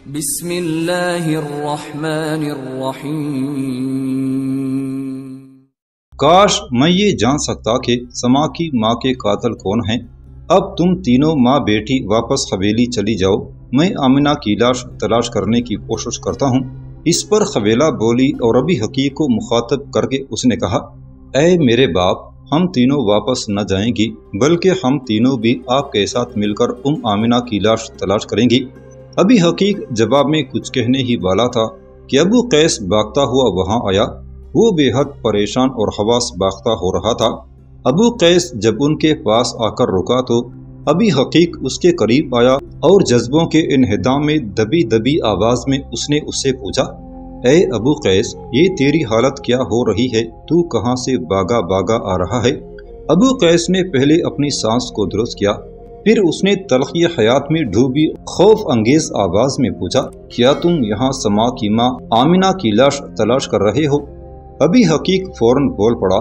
بسم اللہ الرحمن الرحیم۔ کاش میں یہ جان سکتا کہ سما کی ماں کے قاتل کون ہیں۔ اب تم تینوں ماں بیٹی واپس حویلی چلی جاؤ، میں آمنہ کی لاش تلاش کرنے کی کوشش کرتا ہوں۔ اس پر حویلہ بولی اور ابی حقیق کو مخاطب کر کے اس نے کہا، اے میرے باپ، ہم تینوں واپس نہ جائیں گی، بلکہ ہم تینوں بھی آپ کے ساتھ مل کر آمنہ کی لاش تلاش کریں گی۔ ابی حقیق جواب میں کچھ کہنے ہی والا تھا کہ ابو قیس بھاگتا ہوا وہاں آیا۔ وہ بے حد پریشان اور حواس باختہ ہو رہا تھا۔ ابو قیس جب ان کے پاس آ کر رکا تو ابی حقیق اس کے قریب آیا اور جذبوں کے انہدام میں دبی دبی آواز میں اس نے اس سے پوچھا، اے ابو قیس، یہ تیری حالت کیا ہو رہی ہے؟ تو کہاں سے باغا باغا آ رہا ہے؟ ابو قیس نے پہلے اپنی سانس کو درست کیا، پھر اس نے تلخی حیات میں ڈوبی خوف انگیز آواز میں پوچھا، کیا تم یہاں سما کی ماں آمنہ کی لاش تلاش کر رہے ہو؟ ابی حقیق فوراً بول پڑا،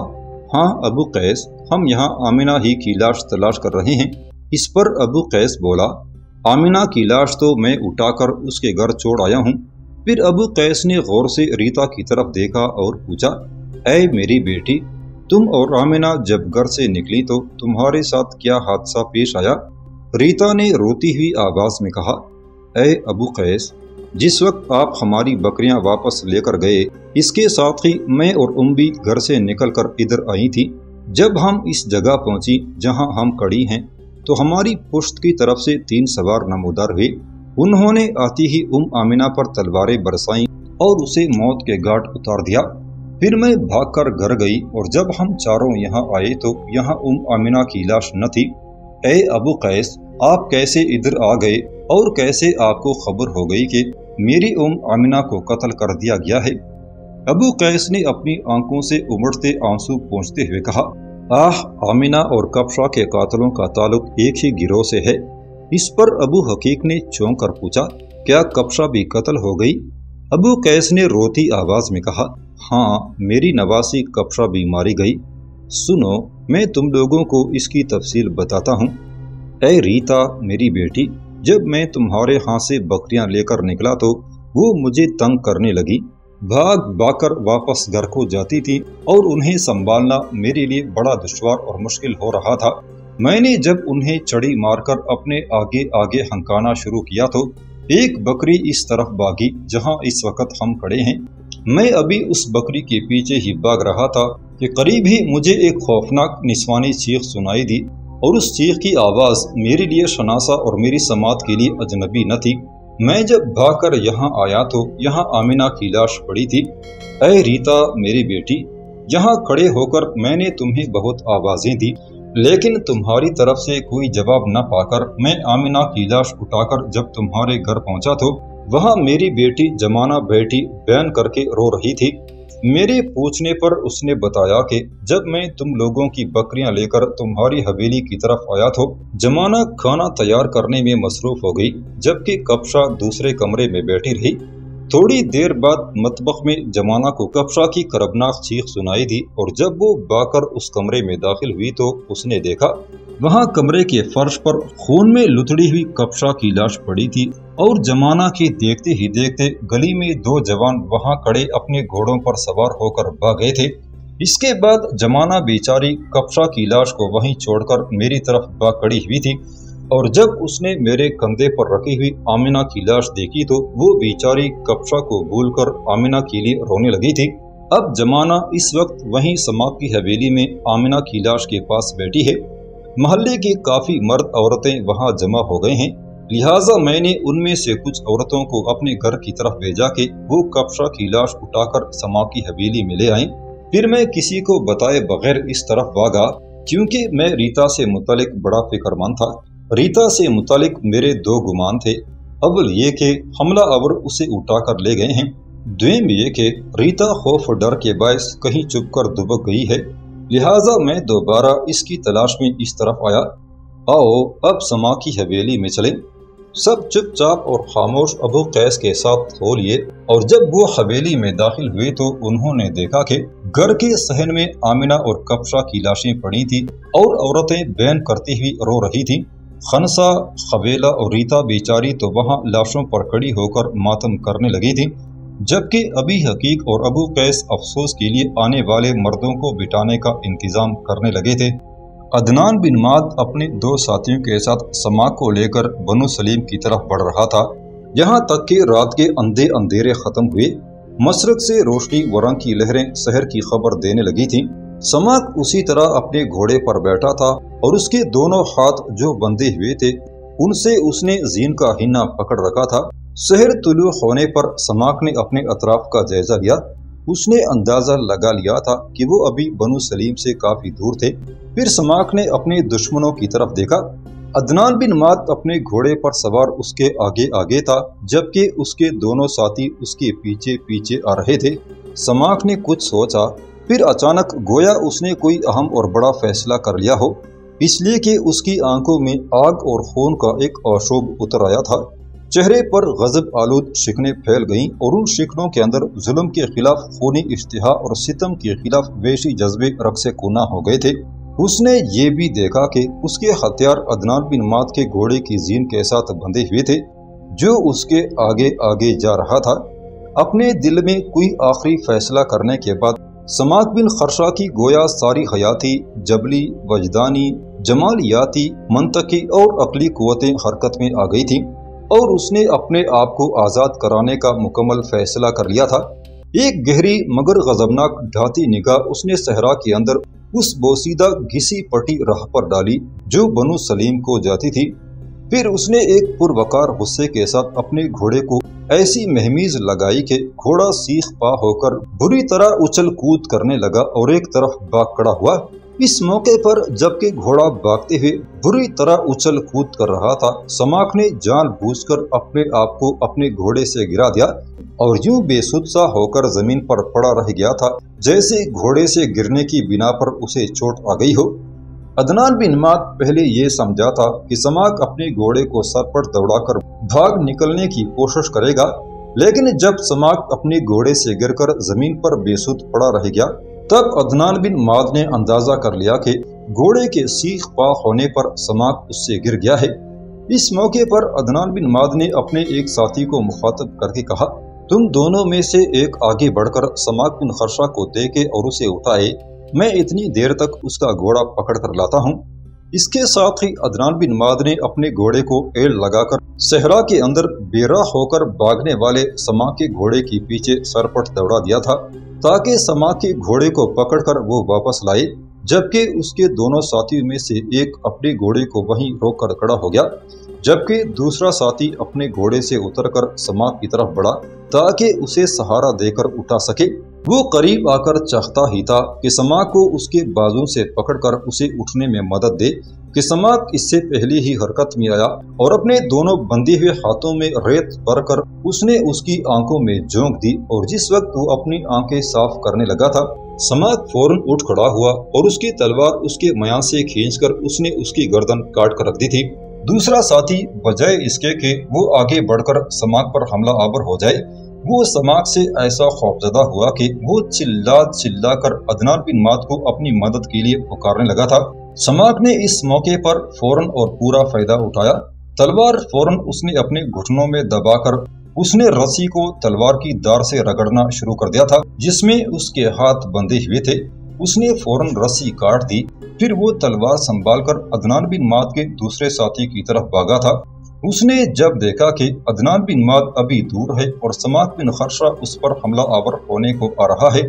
ہاں ابو قیس، ہم یہاں آمنہ ہی کی لاش تلاش کر رہے ہیں۔ اس پر ابو قیس بولا، آمنہ کی لاش تو میں اٹھا کر اس کے گھر چھوڑ آیا ہوں۔ پھر ابو قیس نے غور سے ریتا کی طرف دیکھا اور پوچھا، اے میری بیٹی، تم اور آمنہ جب گھر سے نکلی تو تمہارے ساتھ کیا حادثہ پیش آیا؟ ریتا نے روتی ہوئی آواز میں کہا، اے ابو قیس، جس وقت آپ ہماری بکریاں واپس لے کر گئے، اس کے ساتھ ہی میں اور بھی گھر سے نکل کر ادھر آئی تھی۔ جب ہم اس جگہ پہنچی جہاں ہم کھڑی ہیں تو ہماری پشت کی طرف سے 3 سوار نمودار ہوئے۔ انہوں نے آتی ہی آمنہ پر تلواریں برسائیں اور اسے موت کے گھاٹ اتار دیا۔ پھر میں بھاگ کر گھر گئی اور جب ہم چاروں یہاں آئے تو یہاں آمنہ کی لاش نہ تھی۔ اے ابو قیس، آپ کیسے ادھر آ گئے اور کیسے آپ کو خبر ہو گئی کہ میری آمنہ کو قتل کر دیا گیا ہے؟ ابو قیس نے اپنی آنکھوں سے امڑتے آنسو پونچھتے ہوئے کہا، آمنہ اور کبشہ کے قاتلوں کا تعلق ایک ہی گروہ سے ہے۔ اس پر ابو حقیق نے چونک کر پوچھا، کیا کبشہ بھی قتل ہو گئی؟ ابو قیس نے روتی آواز میں کہا، ہاں، میری نواسی کبشہ بھی ماری گئی۔ سنو، میں تم لوگوں کو اس کی تفصیل بتاتا ہوں۔ اے ریتا میری بیٹی، جب میں تمہارے ہاں سے بکریاں لے کر نکلا تو وہ مجھے تنگ کرنے لگی، بھاگ بھاگ کر واپس گھر کو جاتی تھی اور انہیں سنبھالنا میرے لیے بڑا دشوار اور مشکل ہو رہا تھا۔ میں نے جب انہیں چڑی مار کر اپنے آگے آگے ہنکانا شروع کیا تو ایک بکری اس طرف بھاگی جہاں اس وقت ہم کھڑے ہیں۔ میں ابھی اس بکری کے پیچھے ہی بھاگ رہا تھا کہ قریب ہی مجھے ایک خوفناک نسوانی چیخ سنائی دی، اور اس چیخ کی آواز میرے لیے شناسا اور میری سماعت کے لیے اجنبی نہ تھی۔ میں جب بھاگ کر یہاں آیا تو یہاں آمنہ کی لاش پڑی تھی۔ اے ریتا میری بیٹی، یہاں کھڑے ہو کر میں نے تمہیں بہت آوازیں دی، لیکن تمہاری طرف سے کوئی جواب نہ پا کر میں آمنہ کی لاش اٹھا کر جب تمہارے گھر پہنچا تو وہاں میری بیٹی جمانہ بیٹی بین کر کے رو رہی تھی۔ میرے پوچھنے پر اس نے بتایا کہ جب میں تم لوگوں کی بکریاں لے کر تمہاری حویلی کی طرف آیا تو جمانہ کھانا تیار کرنے میں مصروف ہو گئی، جبکہ کبشہ دوسرے کمرے میں بیٹھی رہی۔ تھوڑی دیر بعد مطبخ میں جمانہ کو کبشہ کی کربناک چیخ سنائی دی، اور جب وہ بھاگ کر اس کمرے میں داخل ہوئی تو اس نے دیکھا وہاں کمرے کے فرش پر خون میں لتڑی ہوئی کبشہ کی لاش پڑی تھی، اور جمانہ کے دیکھتے ہی دیکھتے گلی میں 2 جوان وہاں کھڑے اپنے گھوڑوں پر سوار ہو کر بھاگ گئے تھے۔ اس کے بعد جمانہ بیچاری کبشہ کی لاش کو وہیں چھوڑ کر میری طرف بھاگ کھڑی ہوئی تھی، اور جب اس نے میرے کندھے پر رکھی ہوئی آمنہ کی لاش دیکھی تو وہ بیچاری کبشہ کو بھول کر آمنہ کے لیے رونے لگی تھی۔ اب جمانہ اس وقت وہیں سما کی حویلی میں آمنہ کی لاش کے پاس بیٹھی ہے۔ محلے کی کافی مرد عورتیں وہاں جمع ہو گئے ہیں، لہٰذا میں نے ان میں سے کچھ عورتوں کو اپنے گھر کی طرف بھیجا کہ وہ کبشہ کی لاش اٹھا کر سما کی حویلی میں لے آئیں۔ پھر میں کسی کو بتائے بغیر اس طرف بھاگا، کیونکہ میں ریتا سے متعلق بڑا فکر مند تھا۔ ریتا سے متعلق میرے 2 گمان تھے، اول یہ کہ حملہ آور اسے اٹھا کر لے گئے ہیں، دویم یہ کہ ریتا خوف و ڈر کے باعث کہیں چھپ کر دبک گئی ہے، لہٰذا میں دوبارہ اس کی تلاش میں اس طرف آیا۔ آؤ اب سما کی حویلی میں چلیں۔ سب چپ چاپ اور خاموش ابو قیس کے ساتھ ہو لیے، اور جب وہ حویلی میں داخل ہوئے تو انہوں نے دیکھا کہ گھر کے صحن میں آمنہ اور کبشہ کی لاشیں پڑی تھیں اور عورتیں بین کرتی ہوئی رو رہی تھیں۔ خنسا، خبیلہ اور ریتا بیچاری تو وہاں لاشوں پر کھڑی ہو کر ماتم کرنے لگی تھیں، جبکہ ابی حقیق اور ابو قیس افسوس کے لیے آنے والے مردوں کو بٹھانے کا انتظام کرنے لگے تھے۔ عدنان بن معد اپنے 2 ساتھیوں کے ساتھ سماک کو لے کر بنو سلیم کی طرف بڑھ رہا تھا، یہاں تک کہ رات کے اندھیرے ختم ہوئے، مشرق سے روشنی و رنگ کی لہریں سحر کی خبر دینے لگی تھیں۔ سماک اسی طرح اپنے گھوڑے پر بیٹھا تھا اور اس کے دونوں ہاتھ جو بندھے ہوئے تھے ان سے اس نے زین کا ہنہ پکڑ رکھا تھا۔ سحر طلوع ہونے پر سماک نے اپنے اطراف کا جائزہ لیا، اس نے اندازہ لگا لیا تھا کہ وہ ابھی بنو سلیم سے کافی دور تھے۔ پھر سماک نے اپنے دشمنوں کی طرف دیکھا، عدنان بن معد اپنے گھوڑے پر سوار اس کے آگے آگے تھا، جبکہ اس کے دونوں ساتھی اس کے پیچھے پیچھے آ رہے تھے۔ سماک نے کچھ سوچا، پھر اچانک گویا اس نے کوئی اہم اور بڑا فیصلہ کر لیا ہو، اس لیے کہ اس کی آنکھوں میں آگ اور خون کا ایک آشوب اتر آیا تھا۔ چہرے پر غضب آلود شکنیں پھیل گئیں اور ان شکنوں کے اندر ظلم کے خلاف خونی اشتہا اور ستم کے خلاف وحشی جذبے رقص کونا ہو گئے تھے۔ اس نے یہ بھی دیکھا کہ اس کے ہتھیار عدنان بن معد کے گھوڑے کی زین کے ساتھ بندھے ہوئے تھے جو اس کے آگے آگے جا رہا تھا۔ اپنے دل میں کوئی آخری فیصلہ کرنے کے بعد سماک بن خرشہ کی گویا ساری حیاتی، جبلی، وجدانی، جمالیاتی، منطقی اور عقلی قوتیں حرکت میں آ گئی تھیں اور اس نے اپنے آپ کو آزاد کرانے کا مکمل فیصلہ کر لیا تھا۔ ایک گہری مگر غضبناک ڈھاتی نگاہ اس نے صحرا کے اندر اس بوسیدہ گھسی پٹی راہ پر ڈالی جو بنو سلیم کو جاتی تھی۔ پھر اس نے ایک پروقار غصے کے ساتھ اپنے گھوڑے کو ایسی مہمیز لگائی کہ گھوڑا سیخ پا ہو کر بری طرح اچھل کود کرنے لگا اور ایک طرف بھاگ کھڑا ہوا۔ اس موقع پر جبکہ گھوڑا بھاگتے ہوئے بری طرح اچھل کود کر رہا تھا، سماک نے جان بوجھ کر اپنے آپ کو اپنے گھوڑے سے گرا دیا اور یوں بے سود سا ہو کر زمین پر پڑا رہ گیا تھا جیسے گھوڑے سے گرنے کی بنا پر اسے چوٹ آ گئی ہو۔ عدنان بن معد پہلے یہ سمجھا تھا کہ سماک اپنے گھوڑے کو سر پر دوڑا کر بھاگ نکلنے کی کوشش کرے گا، لیکن جب سماک اپنے گھوڑے سے گر کر زمین پر بے سود پڑا رہ گیا تب عدنان بن معد نے اندازہ کر لیا کہ گھوڑے کے سیخ پا ہونے پر سماک اس سے گر گیا ہے۔ اس موقع پر عدنان بن معد نے اپنے ایک ساتھی کو مخاطب کر کے کہا، تم دونوں میں سے ایک آگے بڑھ کر سماک بن خرشہ کو دیکھے اور اسے اٹھائے، میں اتنی دیر تک اس کا گھوڑا پکڑ کر لاتا ہوں۔ اس کے ساتھ ہی عدنان بن معد نے اپنے گھوڑے کو ایڑ لگا کر صحرا کے اندر بے راہ ہو کر بھاگنے والے سماک کے گھوڑے کے پیچھے سرپٹ دوڑا دیا تھا تاکہ سماک کے گھوڑے کو پکڑ کر وہ واپس لائے، جبکہ اس کے دونوں ساتھیوں میں سے ایک اپنے گھوڑے کو وہیں روک کر کھڑا ہو گیا، جبکہ دوسرا ساتھی اپنے گھوڑے سے اتر کر سماک کی طرف بڑھا تاکہ اسے سہارا دے کر اٹھا سکے۔ وہ قریب آ کر چاہتا ہی تھا کہ سماک کو اس کے بازو سے پکڑ کر اسے اٹھنے میں مدد دے کہ سماک اس سے پہلے ہی حرکت میں آیا اور اپنے دونوں بندھے ہوئے ہاتھوں میں ریت بھر کر اس نے اس کی آنکھوں میں جھونک دی، اور جس وقت وہ اپنی آنکھیں صاف کرنے لگا تھا سماک فوراً اٹھ کھڑا ہوا اور اس کی تلوار اس کے میان سے کھینچ کر اس نے اس کی گردن کاٹ کر رکھ دی تھی۔ دوسرا ساتھی بجائے اس کے کہ وہ آگے بڑھ کر سماک پر حملہ آور ہو جائے، وہ سماک سے ایسا خوفزدہ ہوا کہ وہ چلا کر عدنان بن معد کو اپنی مدد کے لیے پکارنے لگا تھا۔ سماک نے اس موقع پر فوراً اور پورا فائدہ اٹھایا، تلوار فوراً اس نے اپنے گھٹنوں میں دبا کر اس نے رسی کو تلوار کی دار سے رگڑنا شروع کر دیا تھا جس میں اس کے ہاتھ بندھے ہوئے تھے۔ اس نے فوراً رسی کاٹ دی، پھر وہ تلوار سنبھال کر عدنان بن معد کے دوسرے ساتھی کی طرف بھاگا تھا۔ اس نے جب دیکھا کہ عدنان بن معد ابھی دور ہے اور سماک بن خرشہ اس پر حملہ آور ہونے کو آ رہا ہے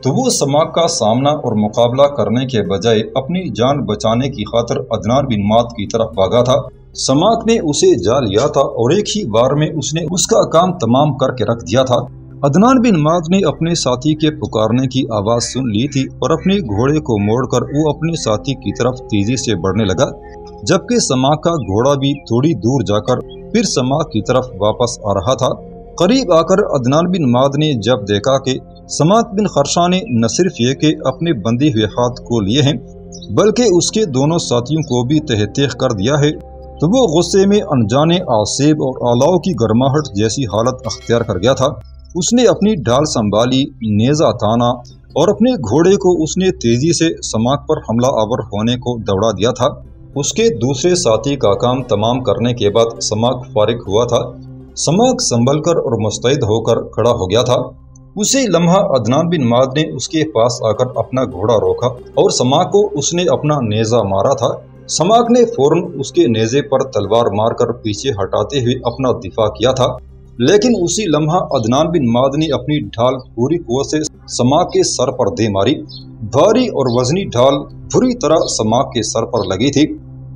تو وہ سماک کا سامنا اور مقابلہ کرنے کے بجائے اپنی جان بچانے کی خاطر عدنان بن معد کی طرف بھاگا تھا۔ سماک نے اسے جا لیا تھا اور ایک ہی بار میں اس نے اس کا کام تمام کر کے رکھ دیا تھا۔ عدنان بن معد نے اپنے ساتھی کے پکارنے کی آواز سن لی تھی اور اپنے گھوڑے کو موڑ کر وہ اپنے ساتھی کی طرف تیزی سے بڑھنے لگا، جبکہ سماک کا گھوڑا بھی تھوڑی دور جا کر پھر سماک کی طرف واپس آ رہا تھا۔ قریب آ کر عدنان بن معد نے جب دیکھا کہ سماک بن خرشہ نے نہ صرف یہ کہ اپنے بندھے ہوئے ہاتھ کو لیے ہیں بلکہ اس کے دونوں ساتھیوں کو بھی تہ تیغ کر دیا ہے تو وہ غصے میں انجانے آسیب اور آلاؤ کی گرماہٹ جیسی حالت اختیار کر گیا تھا۔ اس نے اپنی ڈھال سنبھالی، نیزہ تانا اور اپنے گھوڑے کو اس نے تیزی سے سماک پر حملہ آور ہونے کو دوڑا دیا تھا۔ اس کے دوسرے ساتھی کا کام تمام کرنے کے بعد سماک فارغ ہوا تھا۔ سماک سنبھل کر اور مستعد ہو کر کھڑا ہو گیا تھا۔ اسی لمحہ عدنان بن معاذ نے اس کے پاس آ کر اپنا گھوڑا روکا اور سماک کو اس نے اپنا نیزہ مارا تھا۔ سماک نے فوراً اس کے نیزے پر تلوار مار کر پیچھے ہٹاتے ہوئے اپنا دفاع کیا تھا، لیکن اسی لمحہ عدنان بن معاذ نے اپنی ڈھال پوری قوت سے سماک کے سر پر دے ماری۔ بھاری اور وزنی ڈھال بری طرح سماک کے سر پر لگی تھی۔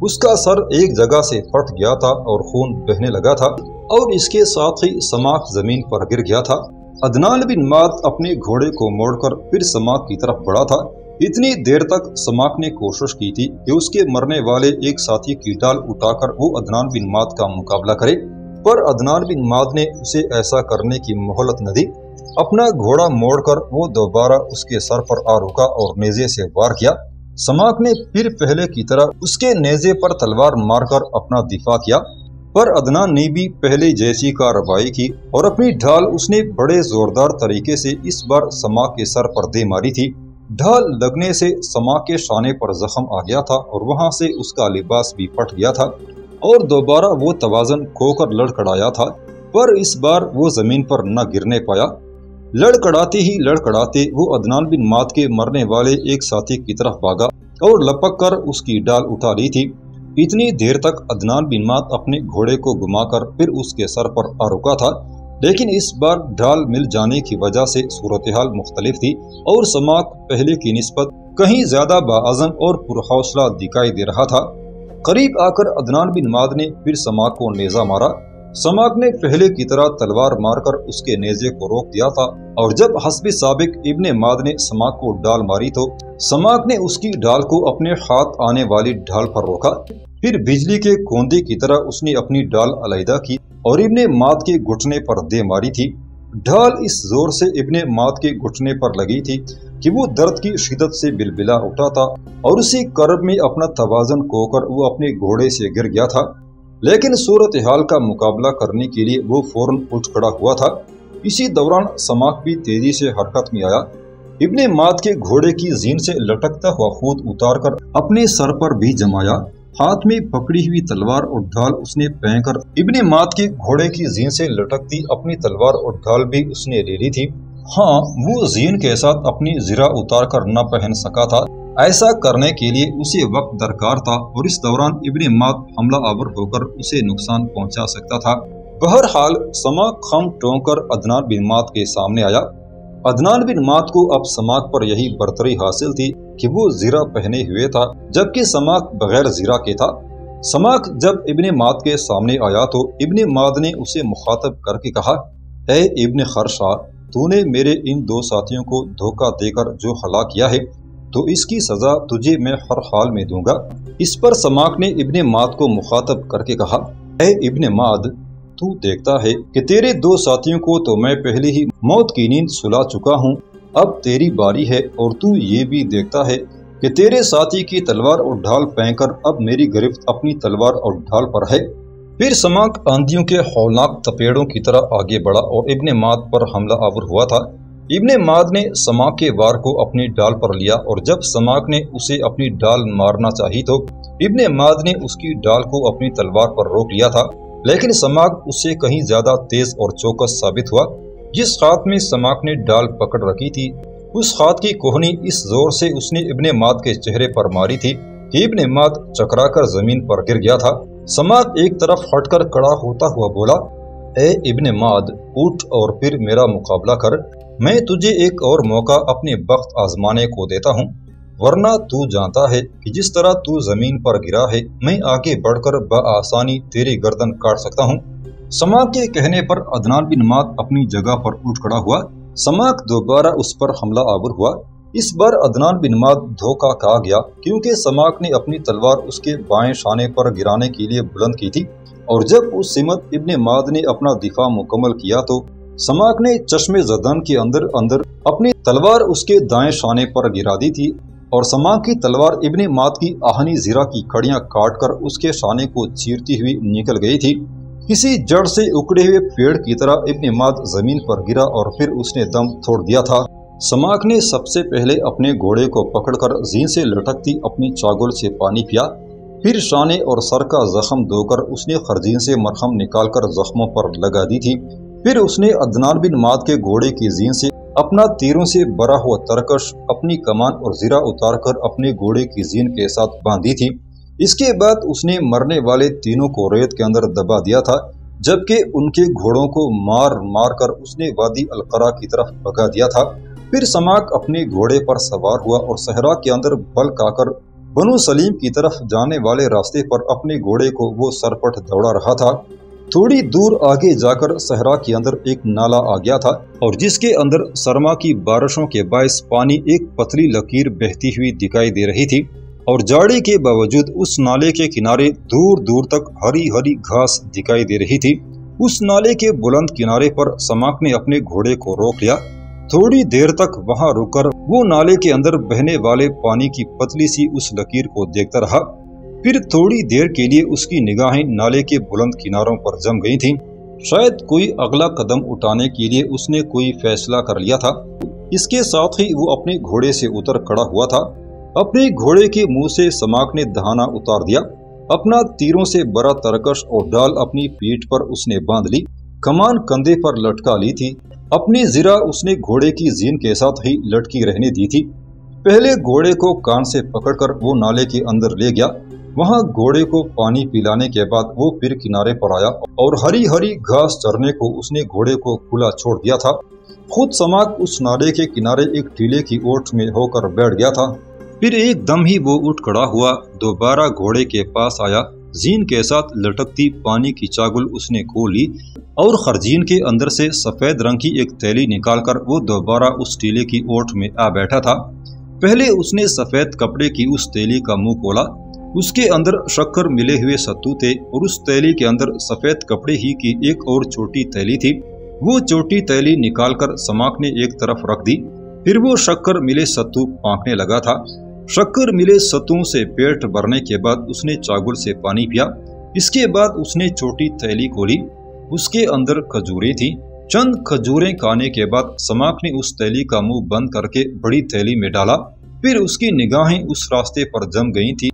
اس کا سر ایک جگہ سے پھٹ گیا تھا اور خون بہنے لگا تھا، اور اس کے ساتھ ہی سماک زمین پر گر گیا تھا۔ عدنان بن معاذ اپنے گھوڑے کو موڑ کر پھر سماک کی طرف بڑھا تھا۔ اتنی دیر تک سماک نے کوشش کی تھی کہ اس کے مرنے والے ایک ساتھی کی ڈال اٹھا کر وہ عدنان بن معاذ کا مقابلہ کرے، پر عدنان بن معاذ نے اسے ایسا کرنے کی مہلت نہ دی۔ اپنا گھوڑا موڑ کر وہ دوبارہ اس کے سر پر آ رکا اور نیزے سے وار کیا۔ سماک نے پھر پہلے کی طرح اس کے نیزے پر تلوار مار کر اپنا دفاع کیا، پر عدنان نے بھی پہلے جیسی کارروائی کی اور اپنی ڈھال اس نے بڑے زوردار طریقے سے اس بار سماک کے سر پر دے ماری تھی۔ ڈھال لگنے سے سماک کے شانے پر زخم آ گیا تھا اور وہاں سے اس کا لباس بھی پھٹ گیا تھا اور دوبارہ وہ توازن کھو کر لڑکھڑایا تھا، پر اس بار وہ زمین پر نہ گرنے پایا۔ لڑکڑاتے وہ عدنان بن معاذ کے مرنے والے ایک ساتھی کی طرف بھاگا اور لپک کر اس کی ڈال اٹھا لی تھی۔ اتنی دیر تک عدنان بن معاذ اپنے گھوڑے کو گھما کر پھر اس کے سر پر آ رکا تھا، لیکن اس بار ڈھال مل جانے کی وجہ سے صورتحال مختلف تھی اور سماک پہلے کی نسبت کہیں زیادہ باعزم اور پرحوصلہ دکھائی دے رہا تھا۔ قریب آ کر عدنان بن معاذ نے پھر سماک کو نیزہ مارا۔ سماک نے پہلے کی طرح تلوار مار کر اس کے نیزے کو روک دیا تھا، اور جب حسب سابق ابن معاذ نے سماک کو ڈال ماری تو سماک نے اس کی ڈال کو اپنے ہاتھ آنے والی ڈھال پر روکا۔ پھر بجلی کے کوندے کی طرح اس نے اپنی ڈال علیحدہ کی اور ابن معاذ کے گھٹنے پر دے ماری تھی۔ ڈھال اس زور سے ابن معاذ کے گھٹنے پر لگی تھی کہ وہ درد کی شدت سے بلبلا اٹھا تھا، اور اسی کرب میں اپنا توازن کھو کر وہ اپنے گھوڑے سے گر گیا تھا، لیکن صورتحال کا مقابلہ کرنے کے لیے وہ فوراً اٹھ کھڑا ہوا تھا۔ اسی دوران سماک بھی تیزی سے حرکت میں آیا۔ ابن معاذ کے گھوڑے کی زین سے لٹکتا ہوا خود اتار کر اپنے سر پر بھی جمایا۔ ہاتھ میں پکڑی ہوئی تلوار اور ڈھال اس نے پہن کر ابن معاذ کے گھوڑے کی زین سے لٹکتی اپنی تلوار اور ڈھال بھی اس نے لے لی تھی۔ ہاں، وہ زین کے ساتھ اپنی زرہ اتار کر نہ پہن سکا تھا، ایسا کرنے کے لیے اسے وقت درکار تھا، اور اس دوران ابن معاذ حملہ آور ہو کر اسے نقصان پہنچا سکتا تھا۔ بہرحال سماک خم ٹونک کر عدنان بن معاذ کے سامنے آیا۔ عدنان بن معاذ کو اب سماک پر یہی برتری حاصل تھی کہ وہ زرہ پہنے ہوئے تھا، جبکہ سماک بغیر زرہ کے تھا۔ سماک جب ابن معاذ کے سامنے آیا تو ابن معاذ نے اسے مخاطب کر کے کہا، اے ابن خرشا، تو نے میرے ان دو ساتھیوں کو دھوکہ دے کر جو ہلاک کیا ہے، تو اس کی سزا تجھے میں ہر حال میں دوں گا۔ اس پر سماک نے ابن معاذ کو مخاطب کر کے کہا، اے ابن معاذ، تو دیکھتا ہے کہ تیرے دو ساتھیوں کو تو میں پہلے ہی موت کی نیند سلا چکا ہوں، اب تیری باری ہے، اور تو یہ بھی دیکھتا ہے کہ تیرے ساتھی کی تلوار اور ڈھال پہن کر اب میری گرفت اپنی تلوار اور ڈھال پر ہے۔ پھر سماک آندھیوں کے ہولناک تپیڑوں کی طرح آگے بڑھا اور ابن معاذ پر حملہ آور ہوا تھا۔ ابن معاذ نے سماک کے وار کو اپنی ڈال پر لیا، اور جب سماک نے اسے اپنی ڈال مارنا چاہی تو ابن معاذ نے اس کی ڈال کو اپنی تلوار پر روک لیا تھا، لیکن سماک اس سے کہیں زیادہ تیز اور چوکس ثابت ہوا۔ جس ہاتھ میں سماک نے ڈال پکڑ رکھی تھی، اس ہاتھ کی کوہنی اس زور سے اس نے ابن معاذ کے چہرے پر ماری تھی کہ ابن معاذ چکرا کر زمین پر گر گیا تھا۔ سماک ایک طرف ہٹ کر کڑا ہوتا ہوا بولا، اے ابن معاذ، اٹھ اور پھر میرا مقابلہ کر، میں تجھے ایک اور موقع اپنے بخت آزمانے کو دیتا ہوں، ورنہ تو جانتا ہے کہ جس طرح تو زمین پر گرا ہے میں آگے بڑھ کر بآسانی تیری گردن کاٹ سکتا ہوں۔ سماک کے کہنے پر عدنان بن معاذ اپنی جگہ پر اٹھ کھڑا ہوا۔ سماک دوبارہ اس پر حملہ آور ہوا۔ اس بار عدنان بن معاذ دھوکہ کھا گیا، کیونکہ سماک نے اپنی تلوار اس کے بائیں شانے پر گرانے کے لیے بلند کی تھی، اور جب اس سمت ابن معاذ نے اپنا دفاع مکمل کیا تو سماک نے چشم زدن کے اندر اپنی تلوار اس کے دائیں شانے پر گرا دی تھی، اور سماک کی تلوار ابن معاذ کی آہنی زرہ کی کڑیاں کاٹ کر اس کے شانے کو چیرتی ہوئی نکل گئی تھی۔ کسی جڑ سے اکڑے ہوئے پیڑ کی طرح ابن معاذ زمین پر گرا اور پھر اس نے دم توڑ دیا تھا۔ سماک نے سب سے پہلے اپنے گھوڑے کو پکڑ کر زین سے لٹکتی اپنی چاگل سے پانی پیا، پھر شانے اور سر کا زخم دھوکر اس نے خرجین سے مرہم نکال کر زخموں پر لگا دی تھی۔ پھر اس نے عدنان بن معد کے گھوڑے کی زین سے اپنا تیروں سے بھرا ہوا ترکش، اپنی کمان اور زرہ اتار کر اپنے گھوڑے کی زین کے ساتھ باندھی تھی۔ اس کے بعد اس نے مرنے والے تینوں کو ریت کے اندر دبا دیا تھا، جبکہ ان کے گھوڑوں کو مار مار کر اس نے وادی القرا کی طرف بھگا دیا تھا۔ پھر سماک اپنے گھوڑے پر سوار ہوا اور صحرا کے اندر بلک آ کر بنو سلیم کی طرف جانے والے راستے پر اپنے گھوڑے کو وہ سرپٹ دوڑا رہا تھا۔ تھوڑی دور آگے جا کر صحرا کے اندر ایک نالا آ گیا تھا اور جس کے اندر سرما کی بارشوں کے باعث پانی ایک پتلی لکیر بہتی ہوئی دکھائی دے رہی تھی، اور جاڑی کے باوجود اس نالے کے کنارے دور دور تک ہری ہری گھاس دکھائی دے رہی تھی۔ اس نالے کے بلند کنارے پر سماک نے اپنے گھوڑے کو روک لیا۔ تھوڑی دیر تک وہاں رک کر وہ نالے کے اندر بہنے والے پانی کی پتلی سی اس لکیر کو دیکھتا رہا۔ پھر تھوڑی دیر کے لیے اس کی نگاہیں نالے کے بلند کناروں پر جم گئی تھیں۔ شاید کوئی اگلا قدم اٹھانے کے لیے اس نے کوئی فیصلہ کر لیا تھا۔ اس کے ساتھ ہی وہ اپنے گھوڑے سے اتر کھڑا ہوا تھا۔ اپنے گھوڑے کے منہ سے سماک نے دہانہ اتار دیا۔ اپنا تیروں سے بھرا ترکش اور ڈال اپنی پیٹھ پر اس نے باندھ لی، کمان کندھے پر لٹکا لی تھی۔ اپنی زرہ اس نے گھوڑے کی زین کے ساتھ ہی لٹکی رہنے دی تھی۔ پہلے گھوڑے کو کان سے پکڑ کر وہ نالے کے اندر لے گیا۔ وہاں گھوڑے کو پانی پلانے کے بعد وہ پھر کنارے پر آیا اور ہری ہری گھاس چرنے کو اس نے گھوڑے کو کھلا چھوڑ دیا تھا۔ خود سماک اس نالے کے کنارے ایک ٹیلے کی اوٹ میں ہو کر بیٹھ گیا تھا۔ پھر ایک دم ہی وہ اٹھ کھڑا ہوا، دوبارہ گھوڑے کے پاس آیا، زین کے ساتھ لٹکتی پانی کی چاگل اس نے کھول لی اور خرجین کے اندر سے سفید رنگ کی ایک تیلی نکال کر وہ دوبارہ اس ٹیلے کی اوٹ میں آ بیٹھا تھا۔ پہلے اس نے سفید کپڑے کی اس تیلی کا منہ کھولا، اس کے اندر شکر ملے ہوئے ستو تھے اور اس تیلی کے اندر سفید کپڑے ہی کی ایک اور چھوٹی تیلی تھی۔ وہ چھوٹی تیلی نکال کر سماک نے ایک طرف رکھ دی۔ پھر وہ شکر ملے ستو پھانکنے لگا تھا۔ شکر ملے ستوں سے پیٹ بھرنے کے بعد اس نے چاگل سے پانی پیا۔ اس کے بعد اس نے چھوٹی تیلی کھولی، اس کے اندر کھجوریں تھیں۔ چند کھجوریں کھانے کے بعد سماک نے اس تیلی کا منہ بند کر کے بڑی تیلی میں ڈالا۔ پھر اس کی نگاہیں اس راستے پر جم گئی تھی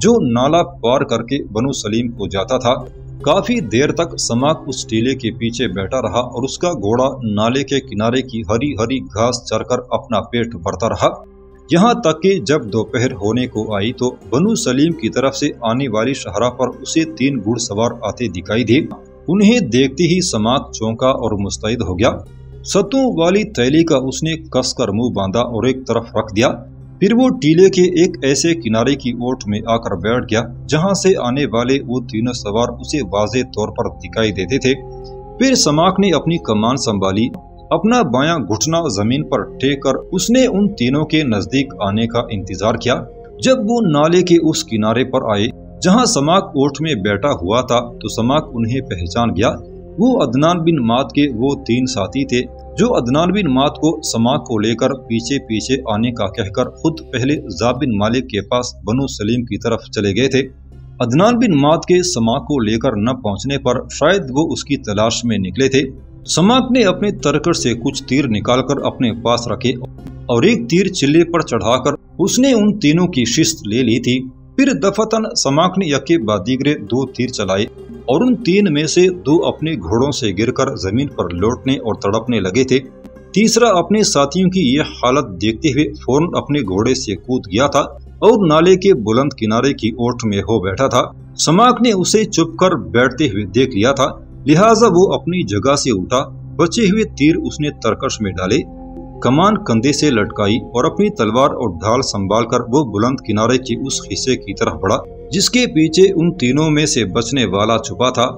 جو نالا پار کر کے بنو سلیم کو جاتا تھا۔ کافی دیر تک سماک اس ٹیلے کے پیچھے بیٹھا رہا اور اس کا گھوڑا نالے کے کنارے کی ہری ہری گھاس چر کر اپنا پیٹ بھرتا رہا، یہاں تک کہ جب دوپہر ہونے کو آئی تو بنو سلیم کی طرف سے آنے والی شاہراہ پر اسے 3 گھڑ سوار آتے دکھائی دے۔ انہیں دیکھتے ہی سماک چونکا اور مستعد ہو گیا۔ ستوں والی تیلی کا اس نے کس کر منہ باندھا اور ایک طرف رکھ دیا۔ پھر وہ ٹیلے کے ایک ایسے کنارے کی اوٹ میں آ کر بیٹھ گیا جہاں سے آنے والے وہ تینوں سوار اسے واضح طور پر دکھائی دیتے تھے۔ پھر سماک نے اپنی کمان سنبھالی، اپنا بایاں گھٹنا زمین پر ٹیک کر اس نے ان تینوں کے نزدیک آنے کا انتظار کیا۔ جب وہ نالے کے اس کنارے پر آئے جہاں سماک اوٹ میں بیٹھا ہوا تھا تو سماک انہیں پہچان گیا۔ وہ عدنان بن معد کے وہ 3 ساتھی تھے جو عدنان بن معد کو سماک کو لے کر پیچھے پیچھے آنے کا کہہ کر خود پہلے ذاب بن مالک کے پاس بنو سلیم کی طرف چلے گئے تھے۔ عدنان بن معد کے سماک کو لے کر نہ پہنچنے پر شاید وہ اس کی تلاش میں نکلے تھے۔ سماک نے اپنے ترکش سے کچھ تیر نکال کر اپنے پاس رکھے اور ایک تیر چلے پر چڑھا کر اس نے ان تینوں کی شست لے لی تھی۔ پھر دفعتاً سماک نے یکے بعد دیگرے 2 تیر چلائے اور ان 3 میں سے 2 اپنے گھوڑوں سے گر کر زمین پر لوٹنے اور تڑپنے لگے تھے۔ تیسرا اپنے ساتھیوں کی یہ حالت دیکھتے ہوئے فوراً اپنے گھوڑے سے کود گیا تھا اور نالے کے بلند کنارے کی اوٹ میں ہو بیٹھا تھا۔ سماک نے اسے چپ کر بیٹھتے ہوئے دیکھ لیا تھا، لہٰذا وہ اپنی جگہ سے اٹھا، بچے ہوئے تیر اس نے ترکش میں ڈالے، کمان کندھے سے لٹکائی اور اپنی تلوار اور ڈھال سنبھال کر وہ بلند کنارے کی اس حصے کی طرف بڑھا جس کے پیچھے ان تینوں میں سے بچنے والا چھپا تھا۔